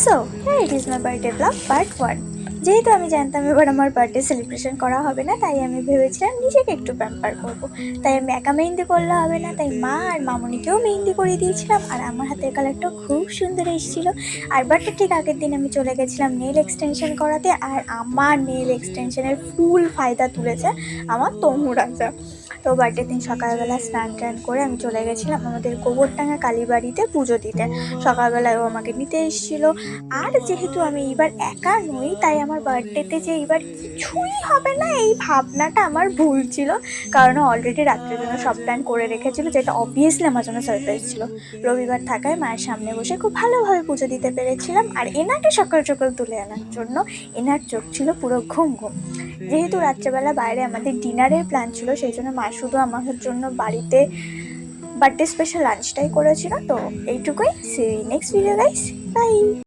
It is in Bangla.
So here it is my birthday blog part 1। যেহেতু আমি জানতাম এবার আমার বার্থডে সেলিব্রেশন করা হবে না, তাই আমি ভেবেছিলাম নিজেকে একটু প্যাম্পার করব। তাই আমি একা মেহেন্দি করলে হবে না, তাই মা আর মামুনিকেও মেহেন্দি করিয়ে দিয়েছিলাম। আর আমার হাতের কালারটা খুব সুন্দর এসেছিলো। আর বার্থডে ঠিক আগের দিন আমি চলে গেছিলাম নেল এক্সটেনশন করাতে। আর আমার নেল এক্সটেনশনের ফুল ফায়দা তুলেছে আমার তমু রাজা। তো বার্থডের দিন সকালবেলা স্নান টান করে আমি চলে গেছিলাম আমাদের গোবরডাঙ্গা কালীবাড়িতে পুজো দিতে। সকালবেলায় ও আমাকে নিতে এসেছিলো। আর যেহেতু আমি এইবার একা নই, তাই আমার বার্থডেতে যে এইবার কিছুই হবে না এই ভাবনাটা আমার ভুল ছিল। কারণ অলরেডি রাত্রের জন্য সব প্ল্যান করে রেখেছিল, যেটা অবভিয়াসলি আমার জন্য সারপ্রাইজ ছিল। রবিবার থাকায় মায়ের সামনে বসে খুব ভালোভাবে পুজো দিতে পেরেছিলাম। আর এনাকে সকাল সকাল তুলে আনার জন্য এনার চোখ ছিল পুরো ঘুম ঘুম। যেহেতু রাত্রেবেলা বাইরে আমাদের ডিনারের প্ল্যান ছিল, সেই জন্য মা শুধু আমার জন্য বাড়িতে বার্থডে স্পেশাল লাঞ্চটাই করেছিল। তো এইটুকুই। See you next video guys, by.